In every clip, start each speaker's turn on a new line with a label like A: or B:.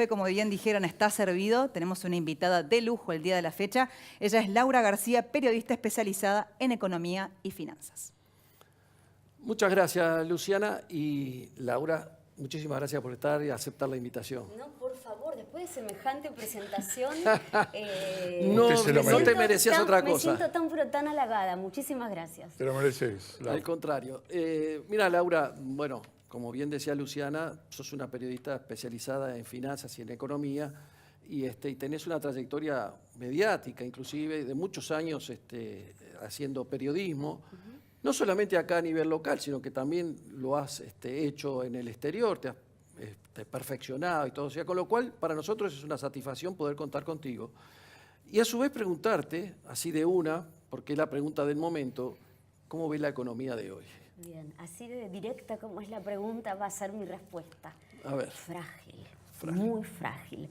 A: Como bien dijeron, está servido. Tenemos una invitada de lujo el día de la fecha. Ella es Laura García, periodista especializada en economía y finanzas.
B: Muchas gracias, Luciana. Y Laura, muchísimas gracias por estar y aceptar la invitación.
C: No, por favor, después de semejante presentación,
B: no te merecías otra cosa.
C: Me siento tan halagada. Muchísimas gracias.
D: Te lo mereces, Laura.
B: Al contrario. Mira, Laura, bueno, como bien decía Luciana, sos una periodista especializada en finanzas y en economía y tenés una trayectoria mediática, inclusive, de muchos años haciendo periodismo. No solamente acá a nivel local, sino que también lo has hecho en el exterior, te has perfeccionado y todo. O sea, con lo cual, para nosotros es una satisfacción poder contar contigo. Y a su vez preguntarte, así de una, porque es la pregunta del momento, ¿cómo ves la economía de hoy?
C: Bien, así de directa como es la pregunta va a ser mi respuesta.
B: A ver.
C: Frágil, muy frágil.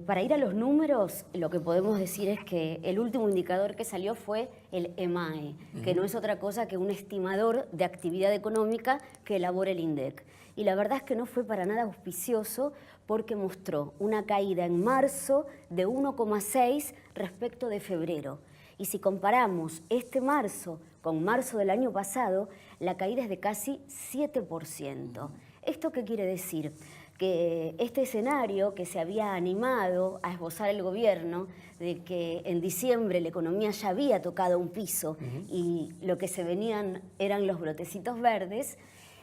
C: Para ir a los números, lo que podemos decir es que el último indicador que salió fue el EMAE, que no es otra cosa que un estimador de actividad económica que elabora el INDEC. Y la verdad es que no fue para nada auspicioso porque mostró una caída en marzo de 1,6 respecto de febrero. Y si comparamos este marzo con marzo del año pasado, la caída es de casi 7%. ¿Esto qué quiere decir? Que este escenario que se había animado a esbozar el gobierno, de que en diciembre la economía ya había tocado un piso y lo que se venían eran los brotecitos verdes,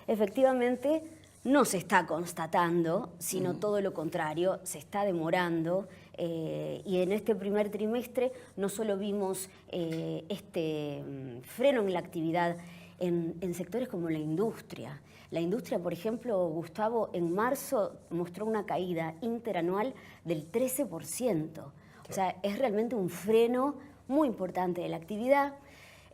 C: efectivamente no se está constatando, sino todo lo contrario, se está demorando. Y en este primer trimestre no solo vimos este freno en la actividad en sectores como la industria. La industria, por ejemplo, Gustavo, en marzo mostró una caída interanual del 13%. O sea, es realmente un freno muy importante de la actividad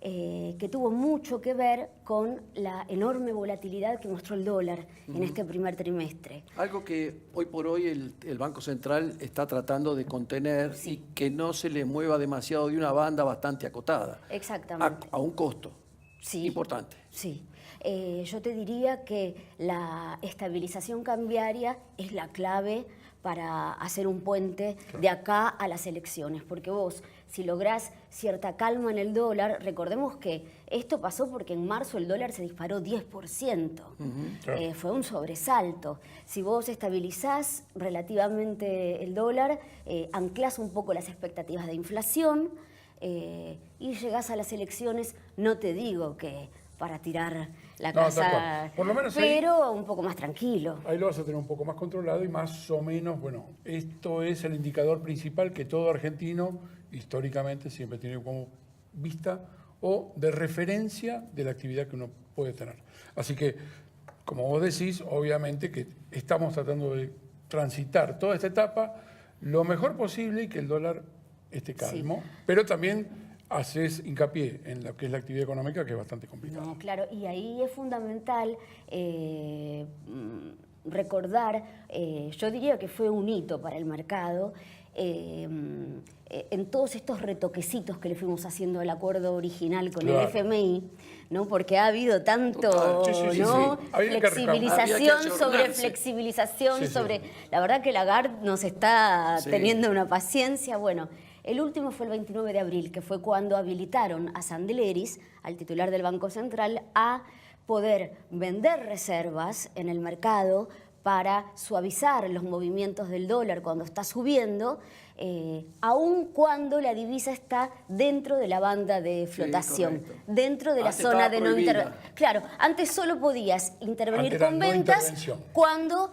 C: que tuvo mucho que ver con la enorme volatilidad que mostró el dólar en este primer trimestre.
B: Algo que hoy por hoy el Banco Central está tratando de contener y que no se le mueva demasiado de una banda bastante acotada.
C: Exactamente.
B: A un costo importante.
C: Sí. Yo te diría que la estabilización cambiaria es la clave para hacer un puente de acá a las elecciones, porque vos, si lográs cierta calma en el dólar, recordemos que esto pasó porque en marzo el dólar se disparó 10%, fue un sobresalto. Si vos estabilizás relativamente el dólar, anclás un poco las expectativas de inflación y llegás a las elecciones, no te digo que para tirar la casa,
D: por lo menos
C: pero un poco más tranquilo.
D: Ahí lo vas a tener un poco más controlado y más o menos, bueno, esto es el indicador principal que todo argentino históricamente siempre tiene como vista o de referencia de la actividad que uno puede tener. Así que, como vos decís, obviamente que estamos tratando de transitar toda esta etapa lo mejor posible y que el dólar esté calmo, pero también haces hincapié en lo que es la actividad económica, que es bastante complicada.
C: No, claro, y ahí es fundamental recordar, yo diría que fue un hito para el mercado, en todos estos retoquecitos que le fuimos haciendo al acuerdo original con el FMI, ¿no? Porque ha habido tanto ¿no? flexibilización sobre flexibilización, sobre... La verdad que Lagarde nos está teniendo una paciencia, bueno... El último fue el 29 de abril, que fue cuando habilitaron a Sandleris, al titular del Banco Central, a poder vender reservas en el mercado para suavizar los movimientos del dólar cuando está subiendo, aun cuando la divisa está dentro de la banda de flotación, dentro de la zona de no intervención. Claro, antes solo podías intervenir con ventas cuando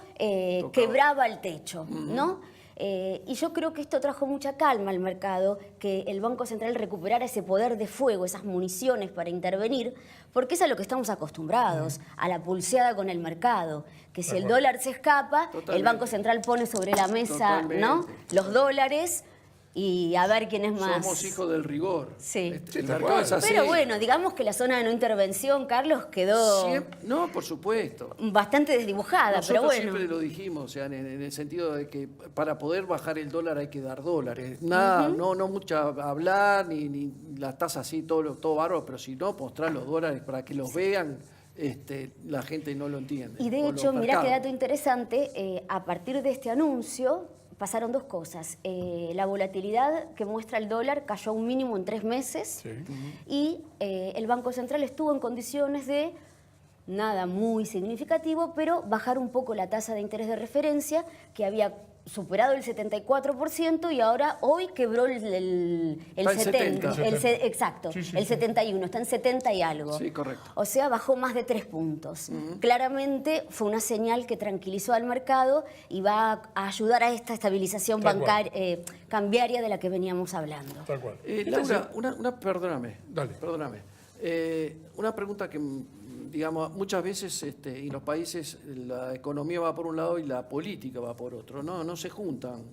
C: quebraba el techo, ¿no? Y yo creo que esto trajo mucha calma al mercado, que el Banco Central recuperara ese poder de fuego, esas municiones para intervenir, porque es a lo que estamos acostumbrados, a la pulseada con el mercado, que si el dólar se escapa, el Banco Central pone sobre la mesa ¿no? los dólares y a ver quién es más.
B: Somos hijos del rigor.
C: Sí.
B: El mercado es así.
C: Pero bueno, digamos que la zona de no intervención, Carlos, quedó...
B: No, por supuesto.
C: Bastante desdibujada, pero bueno.
B: Siempre lo dijimos, o sea, en el sentido de que para poder bajar el dólar hay que dar dólares. Nada, no mucho hablar, ni las tasas así, todo bárbaro, pero si no, mostrar los dólares para que los vean la gente no lo entiende.
C: Y de
B: o
C: hecho,
B: lo
C: mirá qué
B: percabe.
C: dato interesante, a partir de este anuncio pasaron dos cosas. La volatilidad que muestra el dólar cayó a un mínimo en 3 meses
D: Sí.
C: y el Banco Central estuvo en condiciones de, nada muy significativo, pero bajar un poco la tasa de interés de referencia, que había superado el 74% y ahora hoy quebró el
B: Está en
C: 70.
B: 70.
C: Exacto,
D: Sí, sí,
C: el
D: sí.
C: 71, está en 70 y algo.
B: Sí, correcto.
C: O sea, bajó más de 3 puntos. Claramente fue una señal que tranquilizó al mercado y va a ayudar a esta estabilización
D: Tal cual.
C: cambiaria de la que veníamos hablando.
D: Tal cual.
B: Laura, perdóname.
D: Dale.
B: Perdóname. Una pregunta que, digamos, muchas veces en los países la economía va por un lado y la política va por otro, ¿no? No se juntan.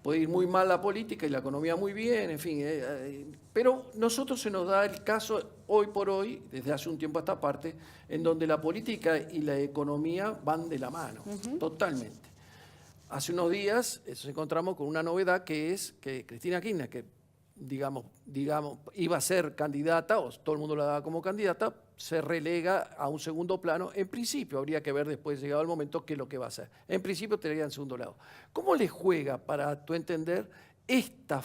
B: Puede ir muy mal la política y la economía muy bien, en fin. Pero nosotros se nos da el caso hoy por hoy, desde hace un tiempo a esta parte, en donde la política y la economía van de la mano, totalmente. Hace unos días nos encontramos con una novedad que es que Cristina Kirchner, que digamos, iba a ser candidata, o todo el mundo la daba como candidata, se relega a un segundo plano. En principio, habría que ver después, llegado el momento, qué es lo que va a hacer. En principio, te en segundo lado. ¿Cómo le juega, para tu entender, esta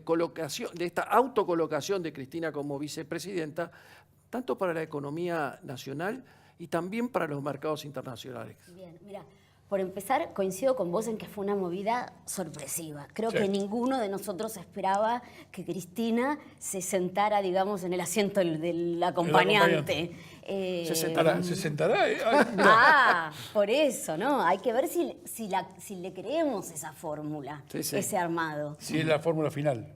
B: colocación, esta autocolocación de Cristina como vicepresidenta, tanto para la economía nacional y también para los mercados internacionales?
C: Bien, mira, por empezar, coincido con vos en que fue una movida sorpresiva. Creo
D: Sí.
C: que ninguno de nosotros esperaba que Cristina se sentara, digamos, en el asiento del acompañante.
B: Se sentará.
D: ¿Se sentará? Ay, mirá.
C: Por eso, ¿no? Hay que ver si le creemos esa fórmula,
B: Sí, sí.
C: ese armado.
D: Si es la fórmula final.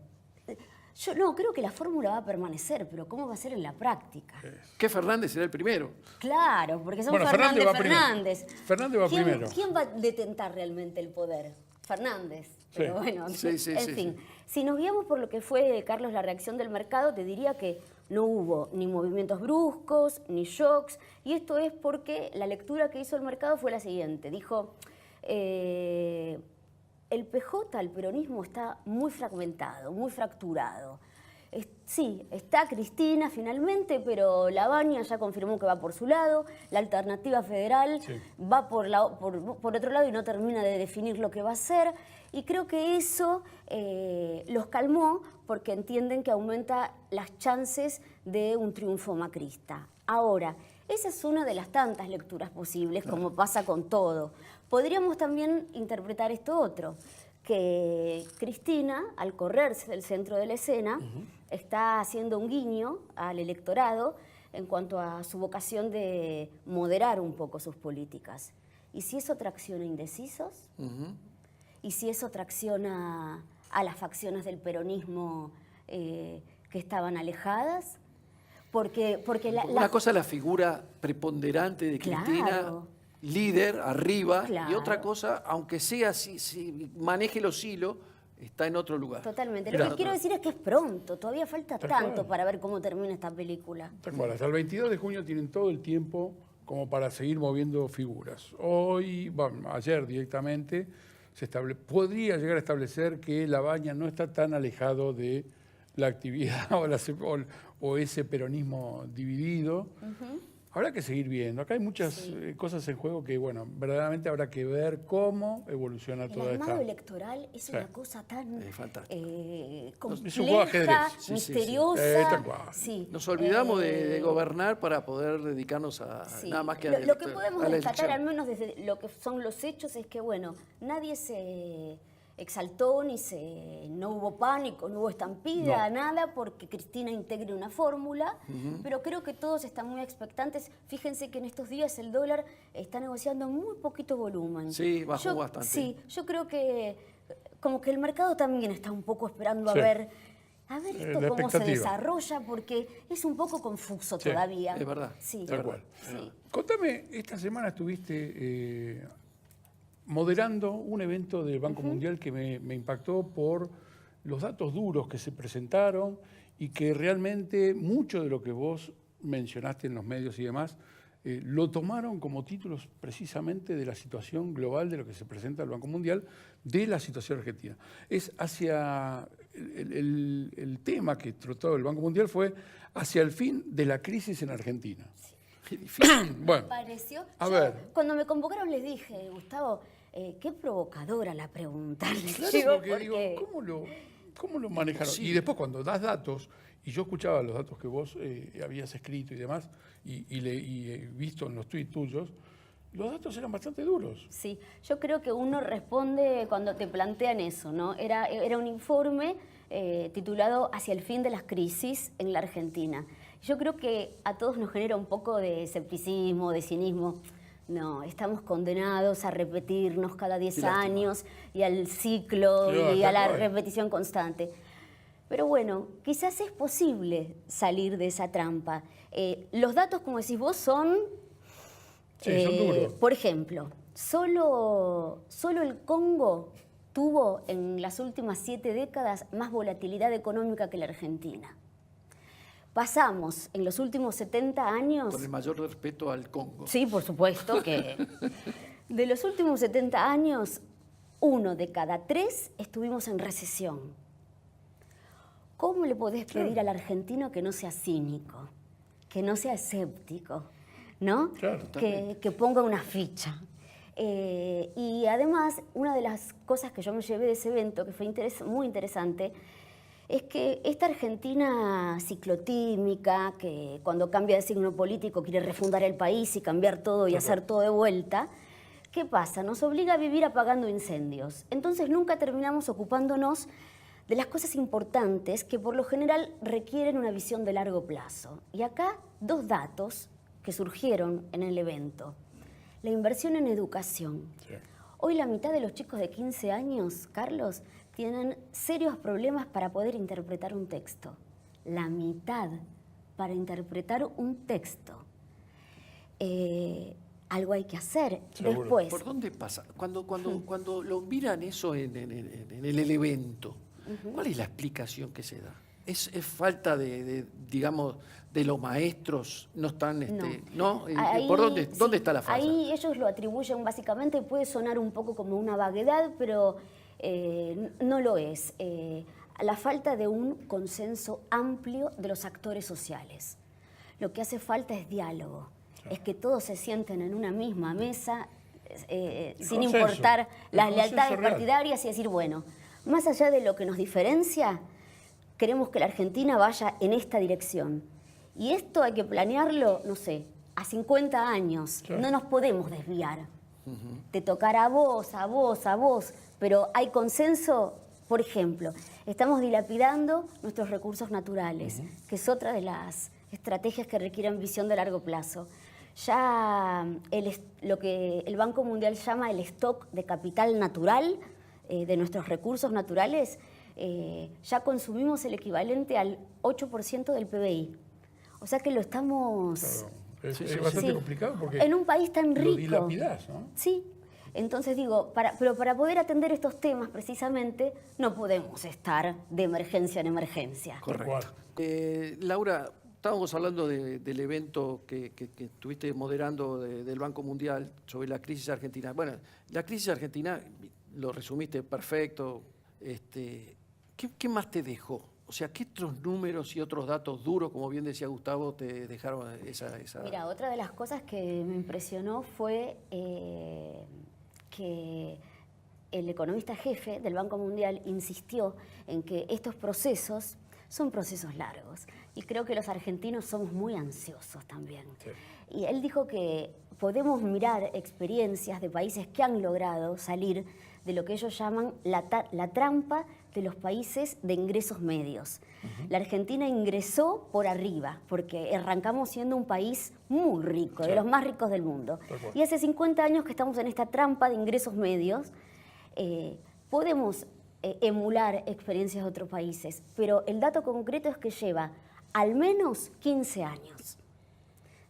C: Yo no, creo que la fórmula va a permanecer, pero ¿cómo va a ser en la práctica?
B: Que Fernández será el primero.
C: Claro, porque son
D: Bueno, Fernández
C: Fernández.
D: va primero. Fernández va primero.
C: ¿Quién va a detentar realmente el poder? Fernández. Pero bueno,
B: Sí,
C: en fin. Si nos guiamos por lo que fue, Carlos, la reacción del mercado, te diría que no hubo ni movimientos bruscos, ni shocks, y esto es porque la lectura que hizo el mercado fue la siguiente. Dijo, el PJ, el peronismo, está muy fragmentado, muy fracturado. Sí, está Cristina finalmente, pero la Baña ya confirmó que va por su lado, la alternativa federal
D: Sí.
C: va por otro lado y no termina de definir lo que va a hacer. Y creo que eso los calmó porque entienden que aumenta las chances de un triunfo macrista. Ahora, esa es una de las tantas lecturas posibles, como pasa con todo. Podríamos también interpretar esto otro, que Cristina, al correrse del centro de la escena, está haciendo un guiño al electorado en cuanto a su vocación de moderar un poco sus políticas. ¿Y si eso tracciona indecisos? ¿Y si eso tracciona a las facciones del peronismo que estaban alejadas? Porque
B: Una cosa es la figura preponderante de Cristina,
C: Claro.
B: líder, arriba, y
C: Claro.
B: otra cosa, aunque sea si maneje los hilos, está en otro lugar.
C: Totalmente.
D: Mirá.
C: Lo que quiero decir es que es pronto, todavía falta
D: Tal
C: tanto
D: cual.
C: para ver cómo termina esta película.
D: Tal cual, hasta el 22 de junio tienen todo el tiempo como para seguir moviendo figuras. Hoy, bueno, ayer directamente, podría llegar a establecer que La Baña no está tan alejado de la actividad o ese peronismo dividido. Habrá que seguir viendo. Acá hay muchas cosas en juego que, bueno, verdaderamente habrá que ver cómo evoluciona
C: El
D: toda
C: armado
D: esta...
C: electoral es
D: Sí.
C: una cosa tan
B: fantástico.
D: Es un juego de ajedrez.
C: compleja,
B: Sí, sí, sí.
C: misteriosa.
D: Tal cual.
C: Sí.
B: Nos olvidamos de gobernar para poder dedicarnos a
C: Sí.
B: nada más que a
C: Lo que podemos
B: a la
C: destacar,
B: elección.
C: al menos desde lo que son los hechos, es que, bueno, nadie se exaltó, no hubo pánico, no hubo estampida,
D: No.
C: nada, porque Cristina integre una fórmula, pero creo que todos están muy expectantes. Fíjense que en estos días el dólar está negociando muy poquito volumen.
B: Sí, bajó bastante.
C: Sí, yo creo que como que el mercado también está un poco esperando
D: Sí.
C: a ver
D: La
C: esto cómo se
D: expectativa.
C: desarrolla, porque es un poco confuso
D: Sí,
C: todavía.
B: es verdad.
C: Sí.
D: Tal cual.
C: Sí.
D: Contame, esta semana estuviste moderando un evento del Banco Mundial que me impactó por los datos duros que se presentaron y que realmente mucho de lo que vos mencionaste en los medios y demás lo tomaron como títulos precisamente de la situación global de lo que se presenta al Banco Mundial, de la situación argentina. Es hacia el tema que trató el Banco Mundial fue hacia el fin de la crisis en Argentina. Bueno,
C: Pareció.
D: a
C: Yo,
D: ver.
C: cuando me convocaron les dije, Gustavo, qué provocadora la pregunta.
D: Claro,
C: Digo,
D: porque digo, ¿cómo lo manejaron? Y después cuando das datos, y yo escuchaba los datos que vos habías escrito y demás, y he visto en los tweets tuyos, los datos eran bastante duros.
C: Sí, yo creo que uno responde cuando te plantean eso, ¿no? Era un informe titulado Hacia el fin de las crisis en la Argentina. Yo creo que a todos nos genera un poco de escepticismo, de cinismo. No, estamos condenados a repetirnos cada 10 años y al ciclo
D: Claro,
C: y a la
D: tal cual.
C: repetición constante. Pero bueno, quizás es posible salir de esa trampa. Los datos, como decís vos, son...
D: Sí, son duros.
C: Por ejemplo, solo el Congo tuvo en las últimas 7 décadas más volatilidad económica que la Argentina. Pasamos en los últimos 70 años...
B: Con el mayor respeto al Congo.
C: Sí, por supuesto que... De los últimos 70 años, 1 de cada 3 estuvimos en recesión. ¿Cómo le podés pedir al argentino que no sea cínico, que no sea escéptico, ¿no?
D: Claro,
C: que ponga una ficha? Y además, una de las cosas que yo me llevé de ese evento, que fue muy interesante, es que esta Argentina ciclotímica, que cuando cambia de signo político quiere refundar el país y cambiar todo y hacer todo de vuelta, ¿qué pasa? Nos obliga a vivir apagando incendios. Entonces nunca terminamos ocupándonos de las cosas importantes que por lo general requieren una visión de largo plazo. Y acá 2 datos que surgieron en el evento. La inversión en educación.
D: Sí.
C: Hoy la mitad de los chicos de 15 años, Carlos, tienen serios problemas para poder interpretar un texto. La mitad para interpretar un texto. Algo hay que hacer.
D: Seguro.
C: Después,
B: ¿Por dónde pasa? Cuando lo miran eso en el evento, ¿cuál es la explicación que se da? ¿Es falta digamos, de los maestros? ¿No están, no?
C: Ahí,
B: ¿Por dónde
C: sí,
B: está la falla?
C: Ahí ellos lo atribuyen básicamente, puede sonar un poco como una vaguedad, pero no lo es. La falta de un consenso amplio de los actores sociales. Lo que hace falta es diálogo, es que todos se sienten en una misma mesa, sin
D: consenso,
C: importar
D: el
C: las
D: consenso
C: lealtades
D: real.
C: partidarias y decir, bueno, más allá de lo que nos diferencia, queremos que la Argentina vaya en esta dirección. Y esto hay que planearlo, no sé, a 50 años.
D: Claro.
C: No nos podemos desviar. Te tocará a vos, a vos, a vos, pero hay consenso. Por ejemplo, estamos dilapidando nuestros recursos naturales, que es otra de las estrategias que requieren visión de largo plazo. Ya lo que el Banco Mundial llama el stock de capital natural, de nuestros recursos naturales, ya consumimos el equivalente al 8% del PBI. O sea que lo estamos...
D: Claro. Es,
B: Sí,
D: es
B: sí,
D: bastante
C: sí.
D: complicado porque
C: En un país tan rico.
D: lo dilapidás, ¿no?
C: Sí. Entonces digo, pero para poder atender estos temas precisamente no podemos estar de emergencia en emergencia.
D: Tal cual.
B: Laura, estábamos hablando del evento que estuviste moderando del Banco Mundial sobre la crisis argentina. Bueno, la crisis argentina, lo resumiste perfecto. ¿Qué más te dejó? O sea, ¿qué otros números y otros datos duros, como bien decía Gustavo, te dejaron esa...
C: Mira, otra de las cosas que me impresionó fue que el economista jefe del Banco Mundial insistió en que estos procesos son procesos largos. Y creo que los argentinos somos muy ansiosos también.
D: Sí.
C: Y él dijo que podemos mirar experiencias de países que han logrado salir de lo que ellos llaman la trampa de los países de ingresos medios. La Argentina ingresó por arriba, porque arrancamos siendo un país muy rico, de los más ricos del mundo. Y hace 50 años que estamos en esta trampa de ingresos medios. Podemos emular experiencias de otros países, pero el dato concreto es que lleva al menos 15 años.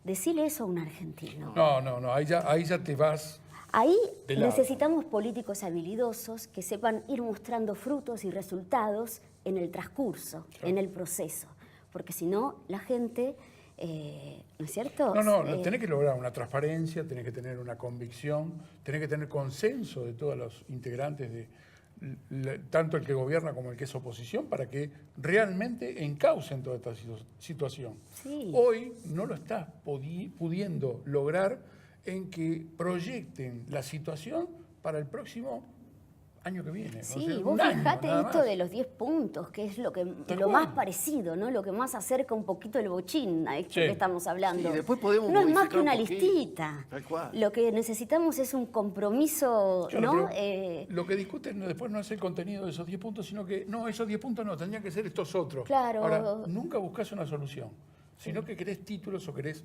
C: Decile eso a un argentino.
D: No, ahí ya te vas.
C: Ahí
D: de lado.
C: necesitamos políticos habilidosos que sepan ir mostrando frutos y resultados en el transcurso, en el proceso, porque si no, la gente ¿no es cierto?
D: No, tenés que lograr una transparencia, tenés que tener una convicción, tenés que tener consenso de todos los integrantes tanto el que gobierna como el que es oposición, para que realmente encaucen toda esta situación.
C: Sí.
D: Hoy no lo estás pudiendo lograr en que proyecten la situación para el próximo año que viene.
C: Sí,
D: o sea,
C: vos
D: un año,
C: fijate
D: nada
C: esto
D: más.
C: de los 10 puntos, que es lo
D: Tal
C: más
D: cual.
C: parecido, ¿no? Lo que más acerca un poquito el bochín a esto
D: Sí.
C: que estamos hablando.
B: Sí, después podemos
C: no es más
B: modificar
C: que una
B: un poquito.
C: listita.
B: Tal cual.
C: Lo que necesitamos es un compromiso,
D: Claro,
C: ¿no?
D: pero lo que discuten después no es el contenido de esos 10 puntos, sino que, no, esos 10 puntos no, tendrían que ser estos otros.
C: Claro.
D: Ahora, nunca buscas una solución, sino que querés títulos o querés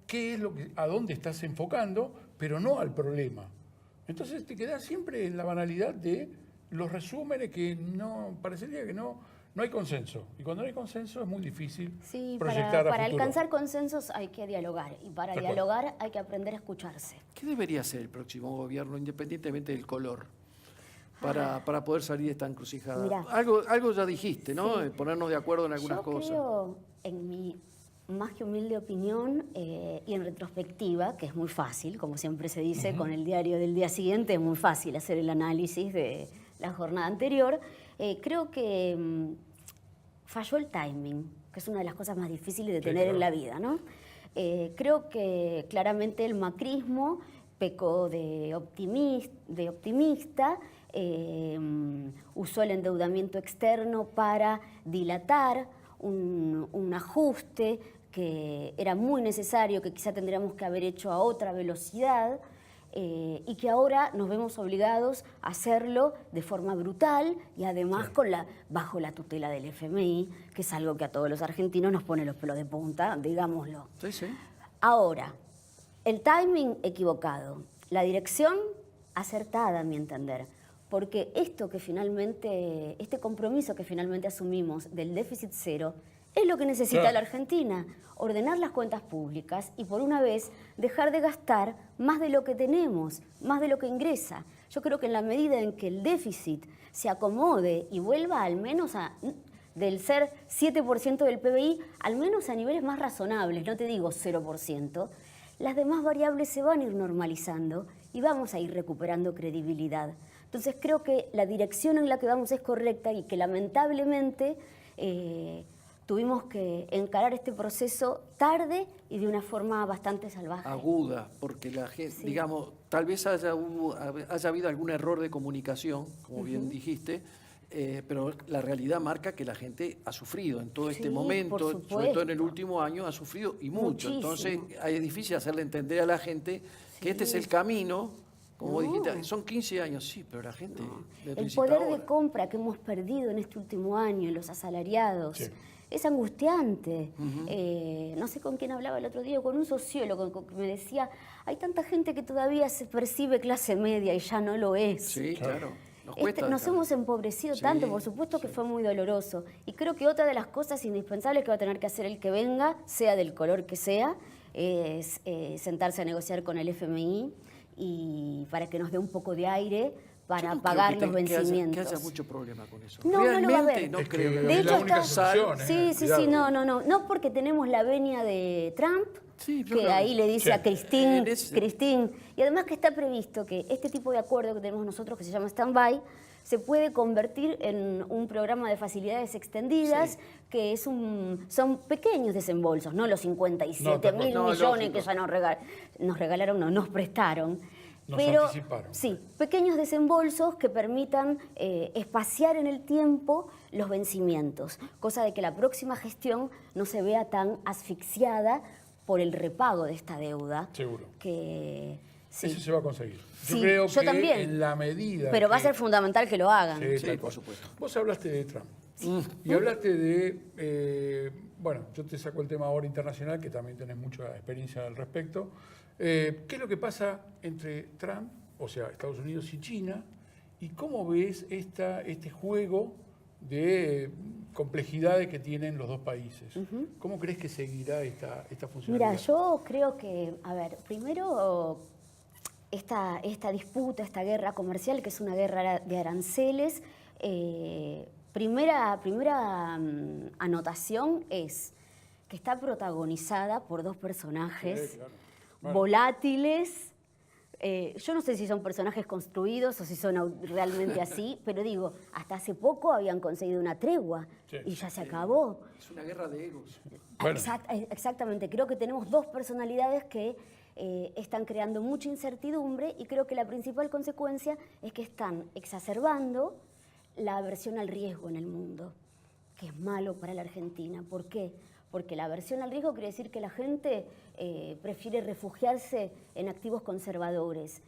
D: qué es a dónde estás enfocando, pero no al problema. Entonces te quedás siempre en la banalidad de los resúmenes que parecería que no hay consenso. Y cuando no hay consenso es muy difícil
C: Sí,
D: proyectar a
C: para
D: futuro.
C: alcanzar consensos hay que dialogar. Y para
D: De acuerdo.
C: dialogar hay que aprender a escucharse.
B: ¿Qué debería hacer el próximo gobierno, independientemente del color, para poder salir de esta encrucijada?
C: Mirá.
B: Algo ya dijiste, ¿no?
C: Sí.
B: Ponernos de acuerdo en algunas
C: Yo
B: cosas.
C: creo, en mi más que humilde opinión y en retrospectiva, que es muy fácil, como siempre se dice, con el diario del día siguiente es muy fácil hacer el análisis de la jornada anterior, creo que falló el timing, que es una de las cosas más difíciles de
D: Sí,
C: tener en
D: claro.
C: la vida, ¿no? Creo que claramente el macrismo pecó de optimista, usó el endeudamiento externo para dilatar un ajuste que era muy necesario, que quizá tendríamos que haber hecho a otra velocidad, y que ahora nos vemos obligados a hacerlo de forma brutal y además bajo la tutela del FMI, que es algo que a todos los argentinos nos pone los pelos de punta, digámoslo.
B: Sí, sí.
C: Ahora, el timing equivocado, la dirección acertada, a mi entender, porque este compromiso que finalmente asumimos del déficit cero es lo que necesita
D: Claro.
C: la Argentina, ordenar las cuentas públicas y por una vez dejar de gastar más de lo que tenemos, más de lo que ingresa. Yo creo que en la medida en que el déficit se acomode y vuelva al menos del ser 7% del PBI, al menos a niveles más razonables, no te digo 0%, las demás variables se van a ir normalizando y vamos a ir recuperando credibilidad. Entonces creo que la dirección en la que vamos es correcta y que lamentablemente tuvimos que encarar este proceso tarde y de una forma bastante salvaje.
B: Aguda, porque la gente,
C: Sí.
B: digamos, tal vez haya habido algún error de comunicación, como bien dijiste, pero la realidad marca que la gente ha sufrido en todo este
C: Sí,
B: momento,
C: por
B: sobre todo en el
C: supuesto.
B: último año, ha sufrido y mucho.
C: Muchísimo.
B: Entonces es difícil hacerle entender a la gente que este es el camino, como
C: No.
B: dijiste, son 15 años, sí, pero la gente
C: El
B: necesita
C: poder
B: ahora.
C: de compra que hemos perdido en este último año, los asalariados,
D: Sí.
C: es angustiante. No sé con quién hablaba el otro día, con un sociólogo que me decía, hay tanta gente que todavía se percibe clase media y ya no lo es.
B: Sí, claro. Nos cuesta
C: Nos
B: dejar.
C: hemos empobrecido
B: Sí,
C: tanto, por supuesto que fue muy doloroso. Y creo que otra de las cosas indispensables que va a tener que hacer el que venga, sea del color que sea, es sentarse a negociar con el FMI y para que nos dé un poco de aire
B: Yo
C: para
B: no
C: pagar
B: creo
C: los
B: que haya-
C: vencimientos.
B: que haya mucho problema con eso.
C: No, no lo va a
B: Realmente
C: haber.
B: no
D: Es que
B: creo.
D: es
C: De
D: la
C: hecho
D: única
C: está-
D: solución,
C: Sí,
D: cuidado.
C: no porque tenemos la venia de Trump,
B: Sí, yo
C: que
B: creo
C: ahí
B: que-
C: le dice
D: Sí.
C: a Christine,
B: En ese-
C: y además que está previsto que este tipo de acuerdo que tenemos nosotros, que se llama stand-by, se puede convertir en un programa de facilidades extendidas,
B: Sí.
C: que son pequeños desembolsos, no los 57
D: No,
C: mil
B: no,
C: millones
B: lógico.
C: que ya nos regalaron, no, nos prestaron.
D: Nos
C: Pero
D: anticiparon.
C: sí, pequeños desembolsos que permitan espaciar en el tiempo los vencimientos, cosa de que la próxima gestión no se vea tan asfixiada por el repago de esta deuda.
D: Seguro.
C: Que, sí.
D: Eso se va a conseguir. Yo
C: Sí,
D: creo
C: yo
D: que
C: también.
D: en la medida
C: Pero va a
D: que-
C: ser fundamental que lo hagan.
D: Sí,
B: Sí,
D: tal
B: por
D: cual.
B: supuesto.
D: Vos hablaste de Trump. Y hablaste de, bueno, yo te saco el tema ahora internacional, que también tenés mucha experiencia al respecto. ¿Qué es lo que pasa entre Trump, o sea, Estados Unidos y China? ¿Y cómo ves este juego de complejidades que tienen los dos países? ¿Cómo crees que seguirá esta funcionalidad?
C: Mira, yo creo que, a ver, primero esta disputa, esta guerra comercial, que es una guerra de aranceles, primera anotación es que está protagonizada por dos personajes
D: Sí, claro. Bueno.
C: volátiles. Yo no sé si son personajes construidos o si son realmente así, pero digo, hasta hace poco habían conseguido una tregua
D: Sí.
C: y ya se acabó.
B: Es una guerra de egos.
D: Bueno.
C: Exactamente, creo que tenemos dos personalidades que están creando mucha incertidumbre y creo que la principal consecuencia es que están exacerbando la aversión al riesgo en el mundo, que es malo para la Argentina. ¿Por qué? Porque la aversión al riesgo quiere decir que la gente prefiere refugiarse en activos conservadores,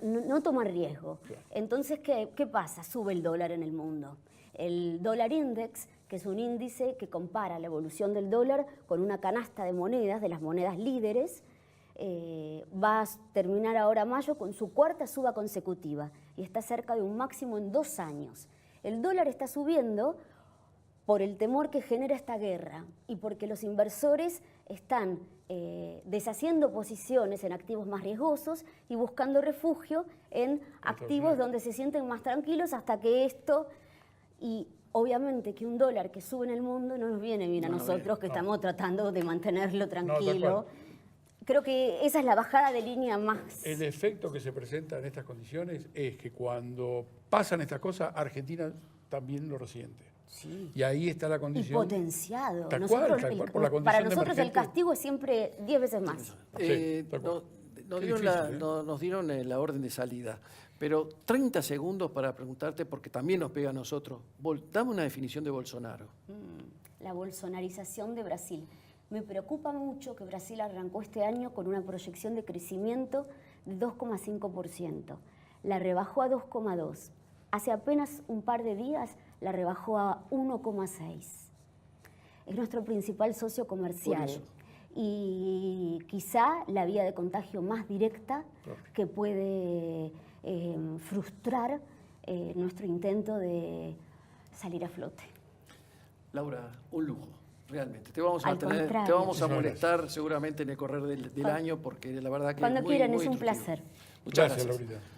C: no tomar riesgo. Entonces, ¿qué pasa? Sube el dólar en el mundo. El dólar index, que es un índice que compara la evolución del dólar con una canasta de monedas, de las monedas líderes, va a terminar ahora mayo con su cuarta suba consecutiva y está cerca de un máximo en 2 años. El dólar está subiendo por el temor que genera esta guerra y porque los inversores están deshaciendo posiciones en activos más riesgosos y buscando refugio en activos donde se sienten más tranquilos hasta que esto... Y obviamente que un dólar que sube en el mundo no nos viene bien a nosotros, que estamos tratando de mantenerlo tranquilo. Creo que esa es la bajada de línea más...
D: El efecto que se presenta en estas condiciones es que cuando pasan estas cosas, Argentina también lo resiente.
C: Sí.
D: Y ahí está la
C: Y
D: condición.
C: potenciado.
D: Tal
C: Nosotros,
D: cual, por la condición
C: para
D: de
C: nosotros el
D: emergente.
C: castigo es siempre 10 veces más.
D: Sí, tal cual.
B: Nos
D: Qué
B: dieron,
D: difícil,
B: nos dieron la orden de salida, pero 30 segundos para preguntarte, porque también nos pega a nosotros. Dame una definición de Bolsonaro.
C: La bolsonarización de Brasil. Me preocupa mucho que Brasil arrancó este año con una proyección de crecimiento de 2,5%. La rebajó a 2,2%. Hace apenas un par de días la rebajó a 1,6%. Es nuestro principal socio comercial. Y quizá la vía de contagio más directa que puede frustrar nuestro intento de salir a flote.
B: Laura, un lujo, realmente. Te vamos a
C: Al
B: tener,
C: contrario.
B: te vamos a
D: Muchísimas
B: molestar seguramente en el correr del año, porque la verdad que
C: Cuando
B: es muy,
C: quieran,
B: muy
C: es un
B: instructivo.
C: placer.
B: Muchas
D: Gracias,
B: gracias.
D: Laurita.